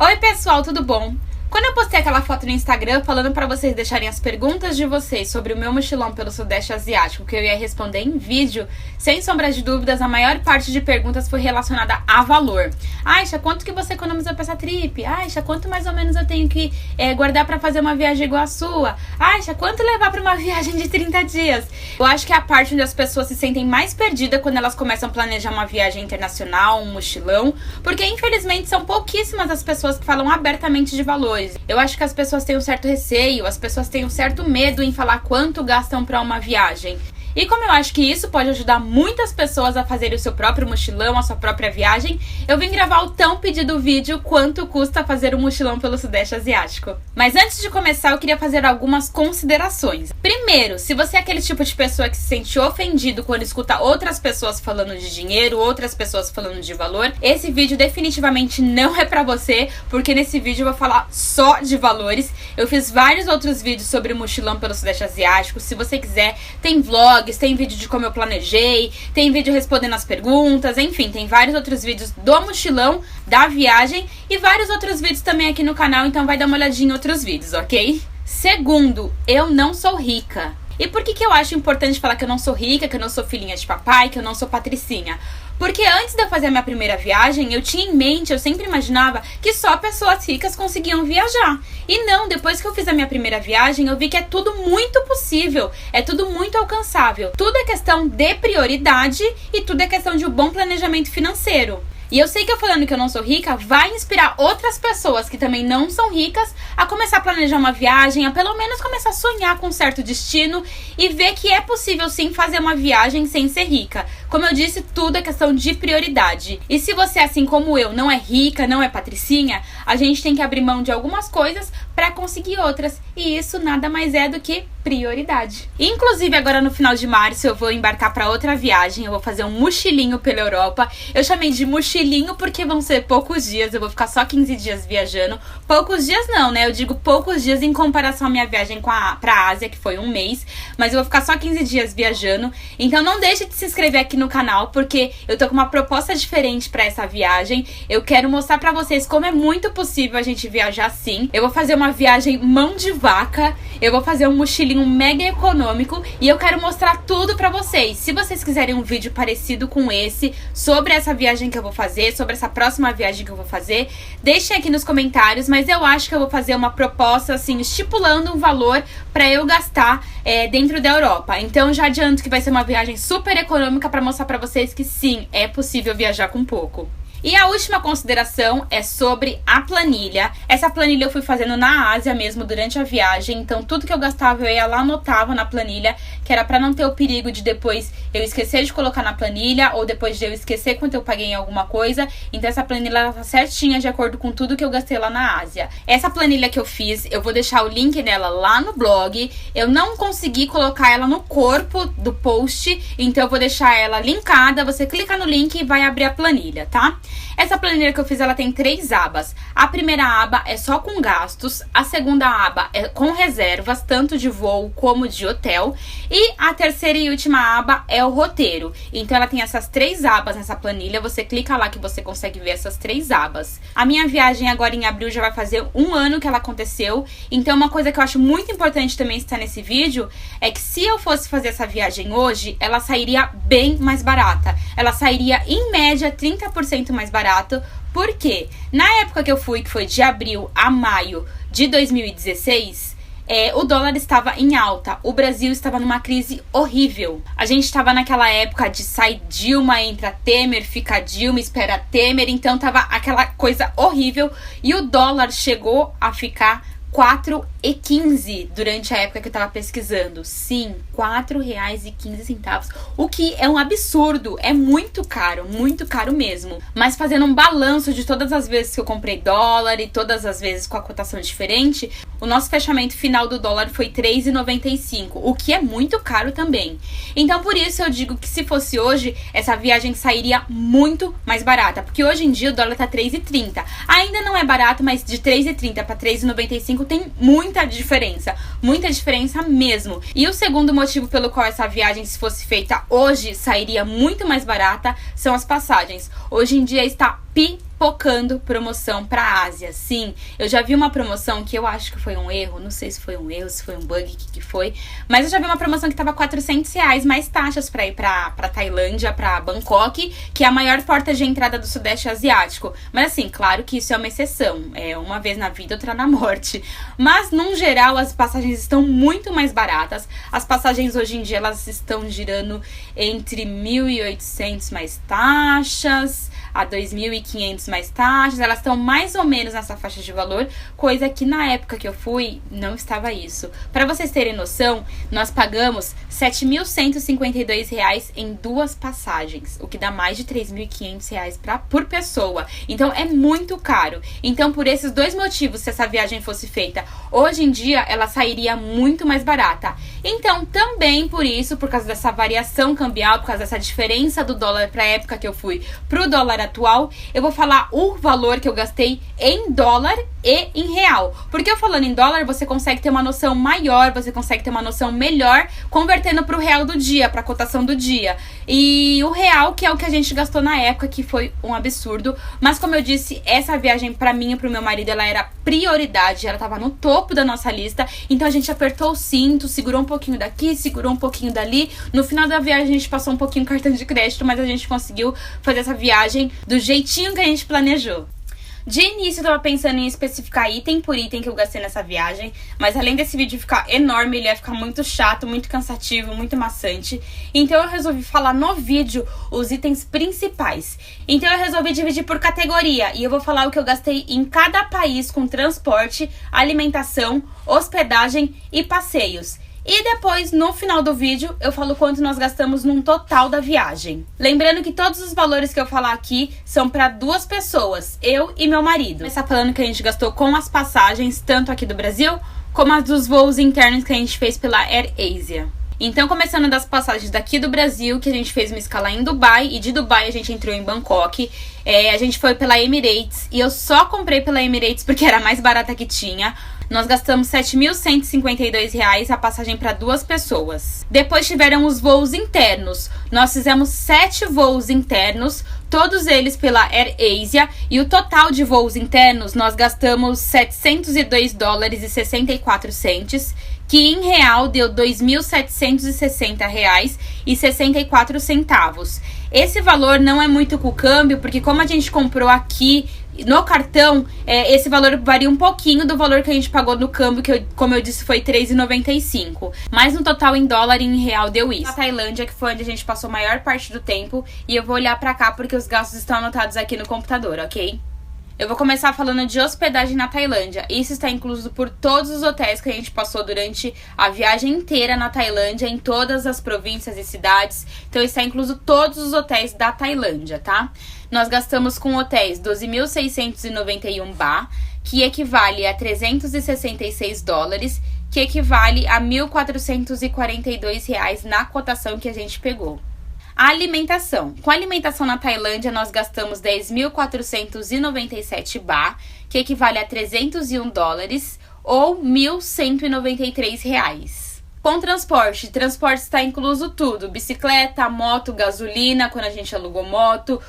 Oi pessoal, tudo bom? Quando eu postei aquela foto no Instagram falando pra vocês deixarem as perguntas de vocês sobre o meu mochilão pelo Sudeste Asiático, que eu ia responder em vídeo, sem sombra de dúvidas, a maior parte de perguntas foi relacionada a valor. Aisha, quanto que você economizou pra essa trip? Aisha, quanto mais ou menos eu tenho que guardar pra fazer uma viagem igual a sua? Aisha, quanto levar pra uma viagem de 30 dias? Eu acho que é a parte onde as pessoas se sentem mais perdidas quando elas começam a planejar uma viagem internacional, um mochilão, porque infelizmente são pouquíssimas as pessoas que falam abertamente de valor. Eu acho que as pessoas têm um certo receio, as pessoas têm um certo medo em falar quanto gastam para uma viagem. E como eu acho que isso pode ajudar muitas pessoas a fazerem o seu próprio mochilão, a sua própria viagem, eu vim gravar o tão pedido vídeo quanto custa fazer um mochilão pelo Sudeste Asiático. Mas antes de começar, eu queria fazer algumas considerações. Primeiro, se você é aquele tipo de pessoa que se sente ofendido quando escuta outras pessoas falando de dinheiro, outras pessoas falando de valor, esse vídeo definitivamente não é pra você, porque nesse vídeo eu vou falar só de valores. Eu fiz vários outros vídeos sobre o mochilão pelo Sudeste Asiático. Se você quiser, tem vlogs, tem vídeo de como eu planejei, tem vídeo respondendo as perguntas, enfim, tem vários outros vídeos do mochilão, da viagem e vários outros vídeos também aqui no canal, então vai dar uma olhadinha em outros vídeos, ok? Segundo, eu não sou rica. E por que eu acho importante falar que eu não sou rica, que eu não sou filhinha de papai, que eu não sou patricinha? Porque antes de eu fazer a minha primeira viagem, eu tinha em mente, eu sempre imaginava que só pessoas ricas conseguiam viajar. E não, depois que eu fiz a minha primeira viagem, eu vi que é tudo muito possível, é tudo muito alcançável. Tudo é questão de prioridade e tudo é questão de um bom planejamento financeiro. E eu sei que eu falando que eu não sou rica vai inspirar outras pessoas que também não são ricas a começar a planejar uma viagem, a pelo menos começar a sonhar com um certo destino e ver que é possível sim fazer uma viagem sem ser rica. Como eu disse, tudo é questão de prioridade. E se você, assim como eu, não é rica, não é patricinha, a gente tem que abrir mão de algumas coisas para conseguir outras. E isso nada mais é do que prioridade. Inclusive, agora no final de março eu vou embarcar para outra viagem. Eu vou fazer um mochilinho pela Europa. Eu chamei de mochilinho porque vão ser poucos dias. Eu vou ficar só 15 dias viajando. Poucos dias não, né? Eu digo poucos dias em comparação à minha viagem pra Ásia, que foi um mês. Mas eu vou ficar só 15 dias viajando. Então não deixe de se inscrever aqui no canal, porque eu tô com uma proposta diferente para essa viagem. Eu quero mostrar para vocês como é muito possível a gente viajar assim. Eu vou fazer uma viagem mão de vaca. Eu vou fazer um mochilinho mega econômico e eu quero mostrar tudo pra vocês. Se vocês quiserem um vídeo parecido com esse, sobre essa viagem que eu vou fazer, sobre essa próxima viagem que eu vou fazer, deixem aqui nos comentários, mas eu acho que eu vou fazer uma proposta, assim, estipulando um valor pra eu gastar dentro da Europa. Então já adianto que vai ser uma viagem super econômica pra mostrar pra vocês que sim, é possível viajar com pouco. E a última consideração é sobre a planilha. Essa planilha eu fui fazendo na Ásia mesmo durante a viagem, então tudo que eu gastava eu ia lá, anotava na planilha, que era pra não ter o perigo de depois eu esquecer de colocar na planilha, ou depois de eu esquecer quanto eu paguei em alguma coisa. Então essa planilha tá certinha de acordo com tudo que eu gastei lá na Ásia. Essa planilha que eu fiz, eu vou deixar o link dela lá no blog. Eu não consegui colocar ela no corpo do post, então eu vou deixar ela linkada. Você clica no link e vai abrir a planilha, tá? Essa planilha que eu fiz, ela tem 3 abas. A primeira aba é só com gastos, a segunda aba é com reservas, tanto de voo como de hotel, e a terceira e última aba é o roteiro. Então ela tem essas 3 abas nessa planilha, você clica lá que você consegue ver essas 3 abas. A minha viagem agora em abril já vai fazer 1 ano que ela aconteceu, então uma coisa que eu acho muito importante também estar nesse vídeo é que se eu fosse fazer essa viagem hoje, ela sairia bem mais barata. Ela sairia em média 30% mais barato, porque na época que eu fui, que foi de abril a maio de 2016, o dólar estava em alta, o Brasil estava numa crise horrível. A gente estava naquela época de sai Dilma, entra Temer, fica Dilma, espera Temer, então tava aquela coisa horrível e o dólar chegou a ficar 4,15 durante a época que eu tava pesquisando. Sim, R$4,15, o que é um absurdo, é muito caro mesmo. Mas fazendo um balanço de todas as vezes que eu comprei dólar e todas as vezes com a cotação diferente, o nosso fechamento final do dólar foi R$3,95, o que é muito caro também. Então por isso eu digo que se fosse hoje, essa viagem sairia muito mais barata, porque hoje em dia o dólar tá R$3,30. Ainda não é barato, mas de R$3,30 para R$3,95 tem muita diferença mesmo. E o segundo motivo pelo qual essa viagem, se fosse feita hoje, sairia muito mais barata, são as passagens. Hoje em dia está pipocando promoção pra Ásia. Sim, eu já vi uma promoção que eu acho que foi um erro, não sei se foi um erro, se foi um bug, o que foi, mas eu já vi uma promoção que tava R$400 mais taxas pra ir pra Tailândia, pra Bangkok, que é a maior porta de entrada do Sudeste Asiático. Mas assim, claro que isso é uma exceção, é uma vez na vida, outra na morte. Mas, num geral, as passagens estão muito mais baratas. As passagens hoje em dia, elas estão girando entre 1.800 mais taxas a 2.500 mais taxas, elas estão mais ou menos nessa faixa de valor, coisa que na época que eu fui, não estava isso. Para vocês terem noção, nós pagamos R$7.152 em 2 passagens, o que dá mais de R$3.500 por pessoa. Então é muito caro. Então, por esses 2 motivos, se essa viagem fosse feita hoje em dia, ela sairia muito mais barata. Então, também por isso, por causa dessa variação cambial, por causa dessa diferença do dólar para a época que eu fui pro dólar atual, eu vou falar o valor que eu gastei em dólar e em real. Porque eu falando em dólar, você consegue ter uma noção maior, você consegue ter uma noção melhor convertendo pro real do dia, pra cotação do dia. E o real, que é o que a gente gastou na época, que foi um absurdo. Mas como eu disse, essa viagem pra mim e pro meu marido, ela era prioridade, ela tava no topo da nossa lista. Então a gente apertou o cinto, segurou um pouquinho daqui, segurou um pouquinho dali. No final da viagem a gente passou um pouquinho o cartão de crédito, mas a gente conseguiu fazer essa viagem do jeitinho que a gente planejou. De início eu tava pensando em especificar item por item que eu gastei nessa viagem, mas além desse vídeo ficar enorme, ele ia ficar muito chato, muito cansativo, muito maçante. Então eu resolvi falar no vídeo os itens principais. Então eu resolvi dividir por categoria e eu vou falar o que eu gastei em cada país com transporte, alimentação, hospedagem e passeios. E depois, no final do vídeo, eu falo quanto nós gastamos num total da viagem. Lembrando que todos os valores que eu falar aqui são para 2 pessoas, eu e meu marido. Começar falando que a gente gastou com as passagens, tanto aqui do Brasil, como as dos voos internos que a gente fez pela AirAsia. Então, começando das passagens daqui do Brasil, que a gente fez uma escala em Dubai, e de Dubai a gente entrou em Bangkok. A gente foi pela Emirates, e eu só comprei pela Emirates porque era a mais barata que tinha. Nós gastamos R$7.152 a passagem para 2 pessoas. Depois tiveram os voos internos. Nós fizemos 7 voos internos, todos eles pela AirAsia, e o total de voos internos nós gastamos $702,64, que em real deu R$2.760,64. Esse valor não é muito com o câmbio, porque como a gente comprou aqui no cartão, esse valor varia um pouquinho do valor que a gente pagou no câmbio, que como eu disse, foi R$3,95. Mas no total, em dólar e em real, deu isso. Na Tailândia, que foi onde a gente passou a maior parte do tempo, e eu vou olhar pra cá porque os gastos estão anotados aqui no computador, ok? Eu vou começar falando de hospedagem na Tailândia. Isso está incluso por todos os hotéis que a gente passou durante a viagem inteira na Tailândia, em todas as províncias e cidades. Então está incluso todos os hotéis da Tailândia, tá? Nós gastamos com hotéis 12.691 baht, que equivale a $366, que equivale a R$1.442 na cotação que a gente pegou. A alimentação. Com a alimentação na Tailândia, nós gastamos 10.497 baht, que equivale a $301 ou R$1.193. Com transporte está incluso tudo: bicicleta, moto, gasolina, quando a gente alugou moto,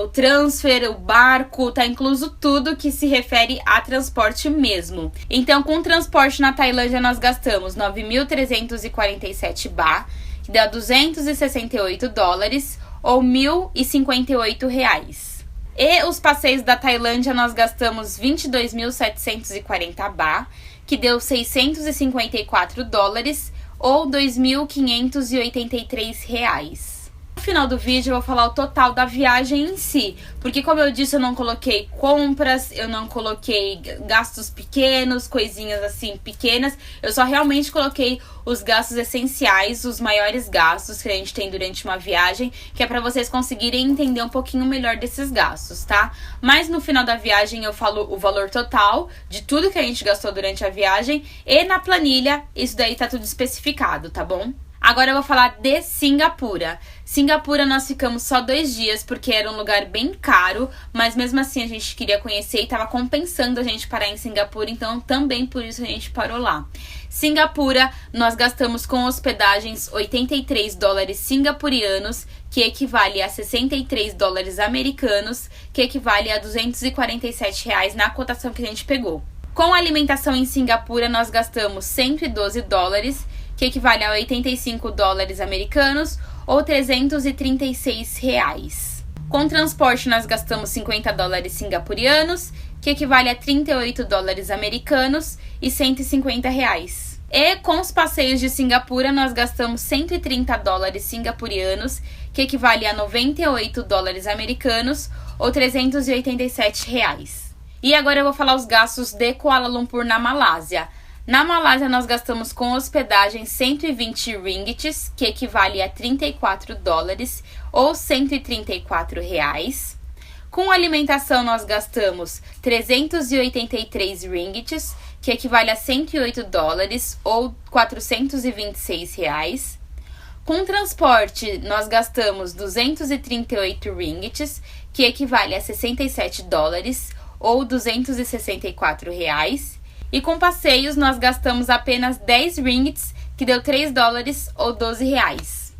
o transfer, o barco, tá incluso tudo que se refere a transporte mesmo. Então, com transporte na Tailândia, nós gastamos 9.347 baht, que dá $268 ou R$1.058. E os passeios da Tailândia nós gastamos 22.740 baht, que deu $654 ou R$2.583. No final do vídeo eu vou falar o total da viagem em si, porque como eu disse, eu não coloquei compras, eu não coloquei gastos pequenos, coisinhas assim pequenas, eu só realmente coloquei os gastos essenciais, os maiores gastos que a gente tem durante uma viagem, que é pra vocês conseguirem entender um pouquinho melhor desses gastos, tá? Mas no final da viagem eu falo o valor total de tudo que a gente gastou durante a viagem, e na planilha isso daí tá tudo especificado, tá bom? Agora eu vou falar de Singapura. Singapura nós ficamos só 2 dias porque era um lugar bem caro, mas mesmo assim a gente queria conhecer e estava compensando a gente parar em Singapura, então também por isso a gente parou lá. Singapura, nós gastamos com hospedagens 83 dólares singapurianos, que equivale a 63 dólares americanos, que equivale a R$247 na cotação que a gente pegou. Com alimentação em Singapura, nós gastamos 112 dólares, que equivale a 85 dólares americanos ou R$336. Com transporte, nós gastamos 50 dólares singapurianos, que equivale a 38 dólares americanos e R$150. E com os passeios de Singapura, nós gastamos 130 dólares singapurianos, que equivale a 98 dólares americanos ou R$387. E agora eu vou falar os gastos de Kuala Lumpur na Malásia. Na Malásia, nós gastamos com hospedagem 120 ringgits, que equivale a 34 dólares ou R$134. Com alimentação, nós gastamos 383 ringgits, que equivale a 108 dólares ou R$426. Com transporte, nós gastamos 238 ringgits, que equivale a 67 dólares ou R$264. E com passeios, nós gastamos apenas 10 ringgits, que deu 3 dólares ou R$12.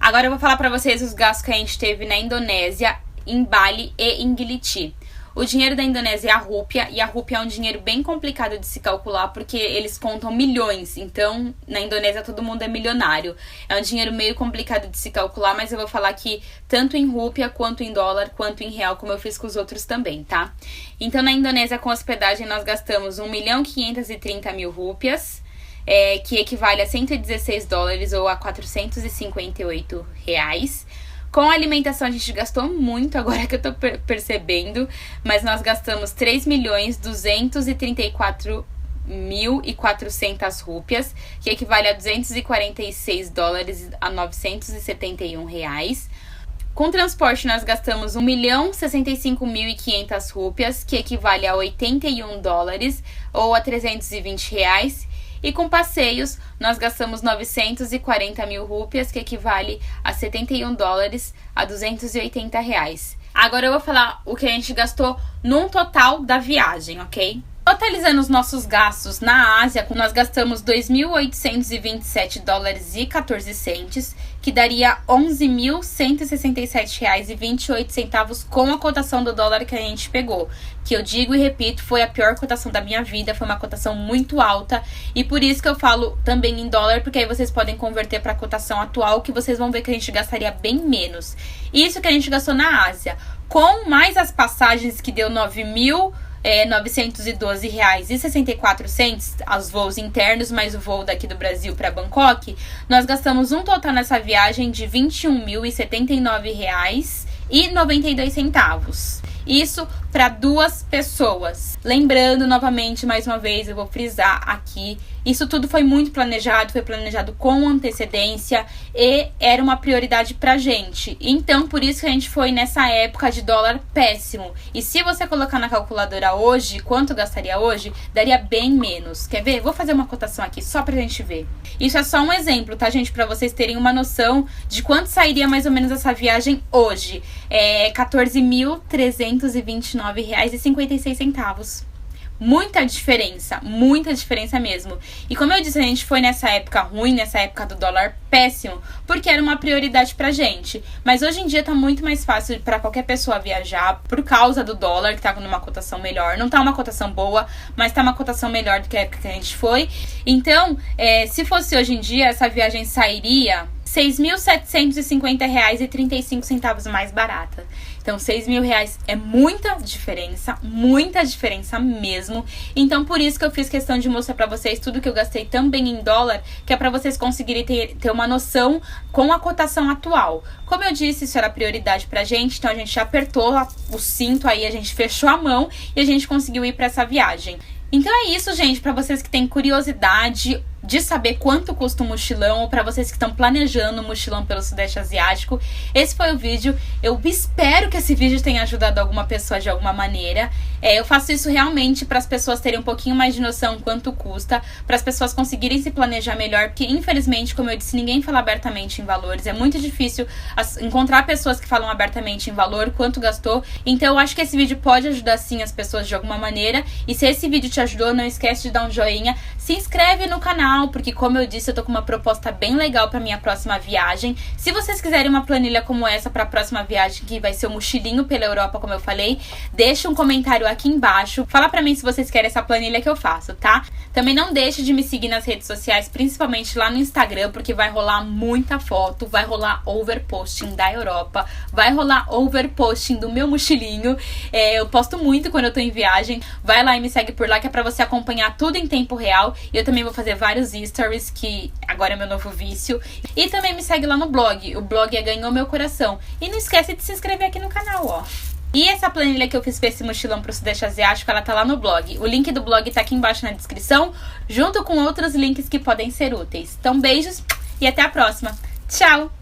Agora eu vou falar para vocês os gastos que a gente teve na Indonésia, em Bali e em Gili. O dinheiro da Indonésia é a rúpia, e a rúpia é um dinheiro bem complicado de se calcular, porque eles contam milhões, então na Indonésia todo mundo é milionário. É um dinheiro meio complicado de se calcular, mas eu vou falar aqui tanto em rúpia, quanto em dólar, quanto em real, como eu fiz com os outros também, tá? Então na Indonésia com hospedagem nós gastamos 1.530.000 rúpias, que equivale a 116 dólares ou a R$458. Com a alimentação a gente gastou muito, agora que eu tô percebendo, mas nós gastamos 3.234.400 rúpias, que equivale a 246 dólares a R$971. Com transporte nós gastamos 1.065.500 rúpias, que equivale a 81 dólares ou a R$320. E com passeios, nós gastamos 940.000 rúpias, que equivale a 71 dólares a R$280. Agora eu vou falar o que a gente gastou num total da viagem, ok? Totalizando os nossos gastos na Ásia, nós gastamos 2.827 dólares e 14 centes, que daria 11.167 reais e 28 centavos com a cotação do dólar que a gente pegou. Que eu digo e repito, foi a pior cotação da minha vida, foi uma cotação muito alta. E por isso que eu falo também em dólar, porque aí vocês podem converter para a cotação atual, que vocês vão ver que a gente gastaria bem menos. Isso que a gente gastou na Ásia. Com mais as passagens que deu 9.912 reais e 64 cents, os voos internos, mais o voo daqui do Brasil para Bangkok, nós gastamos um total nessa viagem de 21.079 reais e 92 centavos. Isso para 2 pessoas. Lembrando novamente, mais uma vez, eu vou frisar aqui, isso tudo foi muito planejado, foi planejado com antecedência e era uma prioridade pra gente. Então, por isso que a gente foi nessa época de dólar péssimo. E se você colocar na calculadora hoje, quanto gastaria hoje, daria bem menos. Quer ver? Vou fazer uma cotação aqui só pra gente ver. Isso é só um exemplo, tá, gente? Pra vocês terem uma noção de quanto sairia mais ou menos essa viagem hoje. R$14.329,56. Muita diferença mesmo. E como eu disse, a gente foi nessa época ruim, nessa época do dólar péssimo, porque era uma prioridade pra gente. Mas hoje em dia tá muito mais fácil pra qualquer pessoa viajar por causa do dólar, que tá numa cotação melhor. Não tá uma cotação boa, mas tá uma cotação melhor do que a época que a gente foi. Então, se fosse hoje em dia, essa viagem sairia R$6.750,35 mais barata. Então, R$6.000 é muita diferença mesmo. Então, por isso que eu fiz questão de mostrar pra vocês tudo que eu gastei também em dólar, que é pra vocês conseguirem ter uma noção com a cotação atual. Como eu disse, isso era prioridade pra gente, então a gente apertou o cinto aí, a gente fechou a mão e a gente conseguiu ir pra essa viagem. Então é isso, gente, pra vocês que têm curiosidade de saber quanto custa um mochilão, ou para vocês que estão planejando um mochilão pelo Sudeste Asiático. Esse foi o vídeo. Eu espero que esse vídeo tenha ajudado alguma pessoa de alguma maneira. Eu faço isso realmente para as pessoas terem um pouquinho mais de noção quanto custa, para as pessoas conseguirem se planejar melhor, porque infelizmente, como eu disse, ninguém fala abertamente em valores. É muito difícil encontrar pessoas que falam abertamente em valor, quanto gastou. Então eu acho que esse vídeo pode ajudar sim as pessoas de alguma maneira. E se esse vídeo te ajudou, não esquece de dar um joinha, se inscreve no canal, porque como eu disse, eu tô com uma proposta bem legal para minha próxima viagem. Se vocês quiserem uma planilha como essa para a próxima viagem, que vai ser o mochilinho pela Europa, como eu falei, deixa um comentário aqui embaixo, fala pra mim se vocês querem essa planilha que eu faço, tá? Também não deixe de me seguir nas redes sociais, principalmente lá no Instagram, porque vai rolar muita foto, vai rolar overposting da Europa, vai rolar overposting do meu mochilinho. Eu posto muito quando eu tô em viagem. Vai lá e me segue por lá, que é pra você acompanhar tudo em tempo real. E eu também vou fazer vários stories, que agora é meu novo vício. E também me segue lá no blog. O blog é Ganhou Meu Coração. E não esquece de se inscrever aqui no canal, ó. E essa planilha que eu fiz pra esse mochilão pro Sudeste Asiático, ela tá lá no blog. O link do blog tá aqui embaixo na descrição, junto com outros links que podem ser úteis. Então, beijos e até a próxima. Tchau!